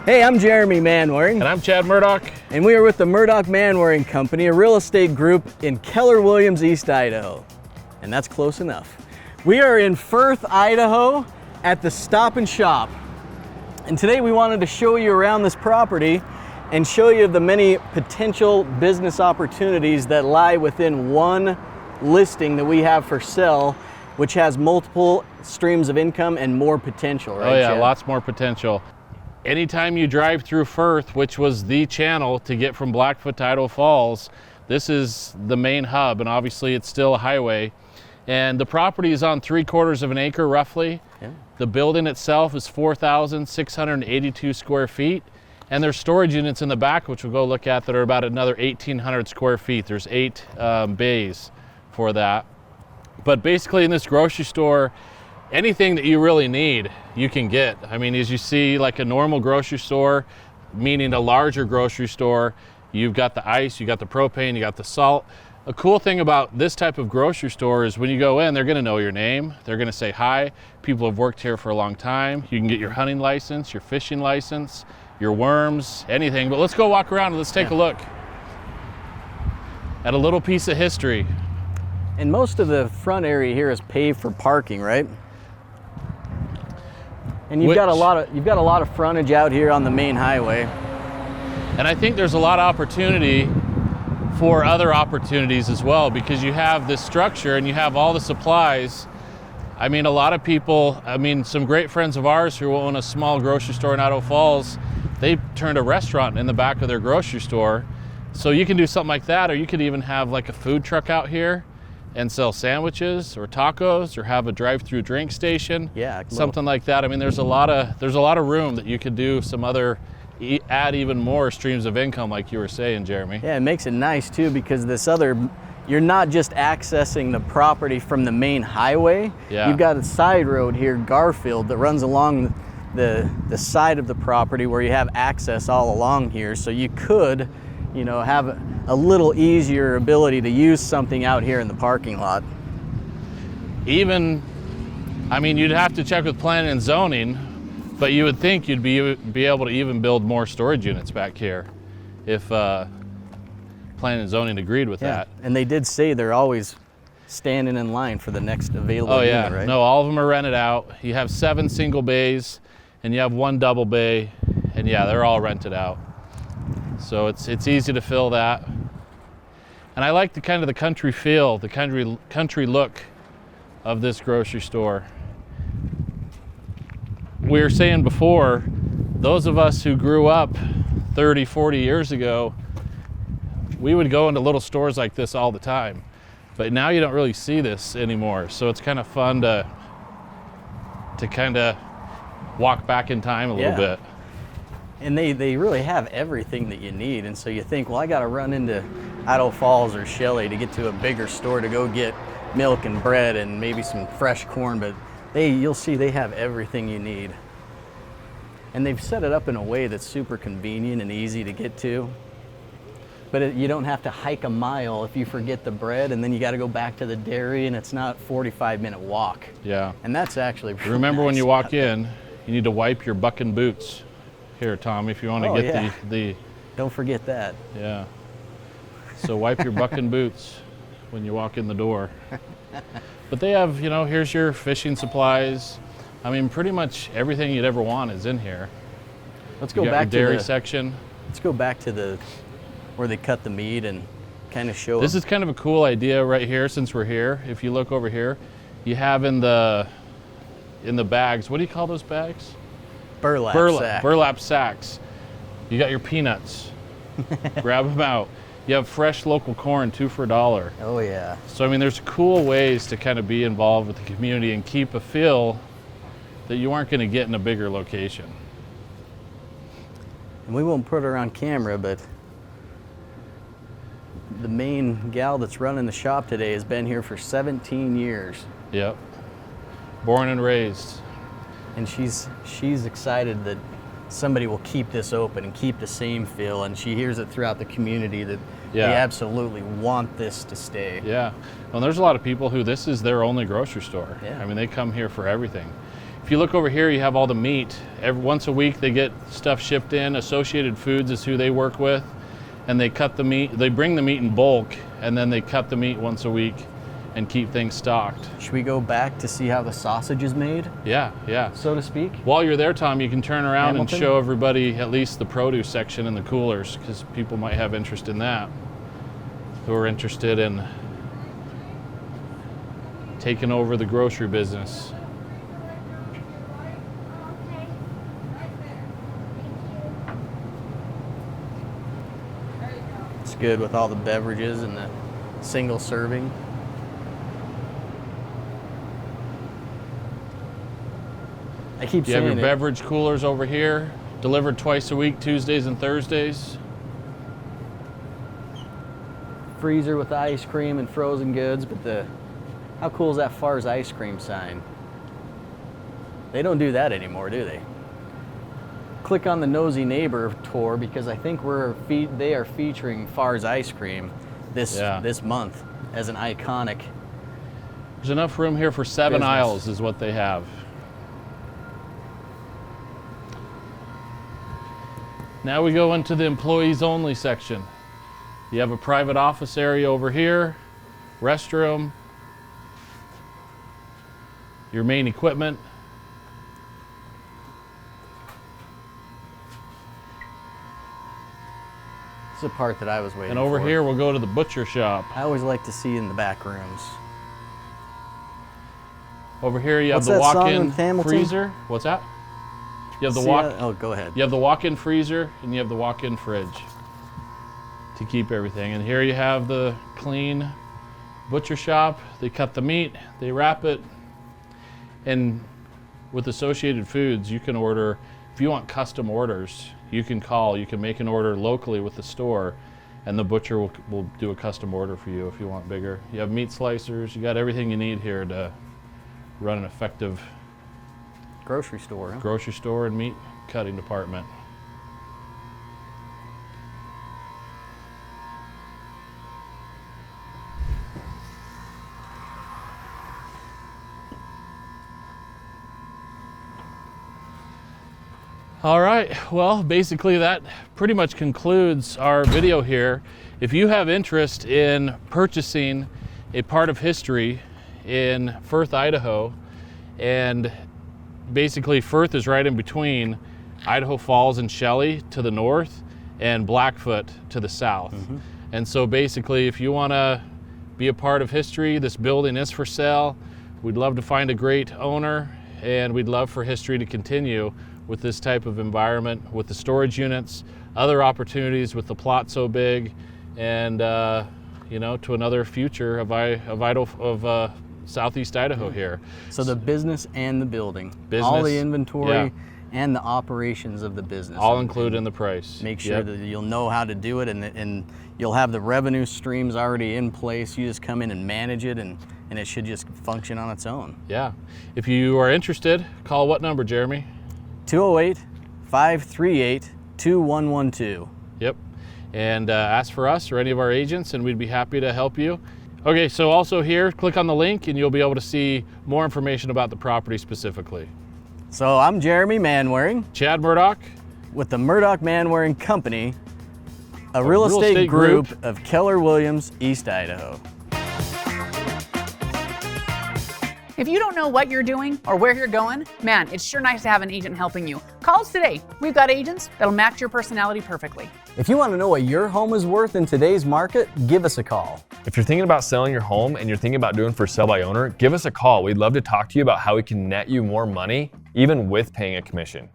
Hey, I'm Jeremy Manwaring. And I'm Chad Murdoch. And we are with the Murdoch Manwaring Company, a real estate group in Keller Williams, East Idaho. And that's close enough. We are in Firth, Idaho at the Stop and Shop. And today we wanted to show you around this property and show you the many potential business opportunities that lie within one listing that we have for sale, which has multiple streams of income and more potential, right? Oh yeah, Chad? Lots more potential. Anytime you drive through Firth, which was the channel to get from Blackfoot to Idaho Falls, this is the main hub, and obviously it's still a highway. And the property is on 3/4 of an acre roughly. Yeah. The building itself is 4,682 square feet. And there's storage units in the back, which we'll go look at, that are about another 1,800 square feet. There's 8 bays for that. But basically in this grocery store, anything that you really need, you can get. I mean, as you see, like a normal grocery store, meaning a larger grocery store, you've got the ice, you got the propane, you got the salt. A cool thing about this type of grocery store is when you go in, they're gonna know your name. They're gonna say hi. People have worked here for a long time. You can get your hunting license, your fishing license, your worms, anything. But let's go walk around and let's take a look at a little piece of history. And most of the front area here is paved for parking, right? And you've got a lot of frontage out here on the main highway. And I think there's a lot of opportunity for other opportunities as well, because you have this structure and you have all the supplies. I mean, a lot of people, some great friends of ours who own a small grocery store in Idaho Falls, they turned a restaurant in the back of their grocery store. So you can do something like that, or you could even have like a food truck out here and sell sandwiches or tacos, or have a drive-through drink station. Yeah, something like that. I mean, there's a lot of room that you could do some other, add even more streams of income, like you were saying, Jeremy. Yeah, it makes it nice too, because you're not just accessing the property from the main highway. Yeah. You've got a side road here, Garfield, that runs along the side of the property where you have access all along here. So you could, have a little easier ability to use something out here in the parking lot. You'd have to check with planning and zoning, but you would think you'd be able to even build more storage units back here if planning and zoning agreed with that. And they did say they're always standing in line for the next available unit, right? No, all of them are rented out. You have 7 single bays and you have 1 double bay, and yeah, they're all rented out. So it's easy to fill that. And I like the kind of the country feel, the country look of this grocery store. We were saying before, those of us who grew up 30, 40 years ago, we would go into little stores like this all the time. But now you don't really see this anymore. So it's kind of fun to kind of walk back in time a little bit. And they really have everything that you need. And so you think, well, I got to run into Idaho Falls or Shelley to get to a bigger store to go get milk and bread and maybe some fresh corn, but you'll see they have everything you need. And they've set it up in a way that's super convenient and easy to get to. But you don't have to hike a mile if you forget the bread, and then you got to go back to the dairy, and it's not a 45-minute walk. Yeah. And that's actually remember, when you walk in, you need to wipe your bucking boots. Here, Tom, if you want to get the... Don't forget that. Yeah. So wipe your bucking boots when you walk in the door. But they have, here's your fishing supplies. Pretty much everything you'd ever want is in here. Let's go back to the dairy section. Let's go back to where they cut the meat and kind of show. This is kind of a cool idea right here, since we're here. If you look over here, you have in the bags, what do you call those bags? Burlap sacks. You got your peanuts. Grab them out. You have fresh local corn, 2 for $1. Oh yeah. So there's cool ways to kind of be involved with the community and keep a feel that you aren't going to get in a bigger location. And we won't put her on camera, but the main gal that's running the shop today has been here for 17 years. Yep. Born and raised. And she's excited that somebody will keep this open and keep the same feel, and she hears it throughout the community that Yeah. They absolutely want this to stay. Yeah. Well, there's a lot of people who this is their only grocery store. Yeah. I mean, they come here for everything. If you look over here, you have all the meat. Once a week, they get stuff shipped in. Associated Foods is who they work with, and they cut the meat. They bring the meat in bulk, and then they cut the meat once a week and keep things stocked. Should we go back to see how the sausage is made, Yeah, yeah. so to speak? While you're there, Tom, you can turn around Hamilton? and show everybody at least the produce section in the coolers, because people might have interest in that, who are interested in taking over the grocery business. It's good with all the beverages and the single serving. I keep You have saying your it. beverage coolers over here, delivered twice a week, Tuesdays and Thursdays. Freezer with ice cream and frozen goods, but how cool is that Far's ice cream sign? They don't do that anymore, do they? Click on the Nosy Neighbor tour, because I think they are featuring Far's ice cream this month as an iconic. There's enough room here for 7 Business. aisles is what they have. Now we go into the employees only section. You have a private office area over here, restroom, your main equipment. It's the part that I was waiting And over for. here we'll go to the butcher shop. I always like to see in the back rooms. Over here you have What's the that song walk-in with Hamilton? freezer. What's that? You have the See, oh, go ahead. You have the walk-in freezer and you have the walk-in fridge to keep everything. And here you have the clean butcher shop. They cut the meat, they wrap it, and with Associated Foods, you can order, if you want custom orders, you can call, you can make an order locally with the store, and the butcher will do a custom order for you if you want bigger. You have meat slicers, you got everything you need here to run an effective Grocery store, huh? grocery store and meat cutting department. All right, well, basically that pretty much concludes our video here. If you have interest in purchasing a part of history in Firth, Idaho, and basically Firth is right in between Idaho Falls and Shelley to the north and Blackfoot to the south. And so basically if you want to be a part of history, this building is for sale. We'd love to find a great owner, and we'd love for history to continue with this type of environment, with the storage units, other opportunities with the plot so big, and you know, to another future of Southeast Idaho here. So the business and the building, Business, all the inventory, yeah. and the operations of the business. All included in the price. Make sure Yep. that you'll know how to do it, and you'll have the revenue streams already in place. You just come in and manage it, and it should just function on its own. Yeah. If you are interested, call what number, Jeremy? 208-538-2112. Yep. And ask for us or any of our agents, and we'd be happy to help you. Okay, so also here, click on the link and you'll be able to see more information about the property specifically. So I'm Jeremy Manwaring Chad Murdoch. with the Murdoch Manwaring Company, a real estate group of Keller Williams, East Idaho. If you don't know what you're doing or where you're going, man, it's sure nice to have an agent helping you. Call us today. We've got agents that'll match your personality perfectly. If you want to know what your home is worth in today's market, give us a call. If you're thinking about selling your home and you're thinking about doing for sale by owner, give us a call. We'd love to talk to you about how we can net you more money, even with paying a commission.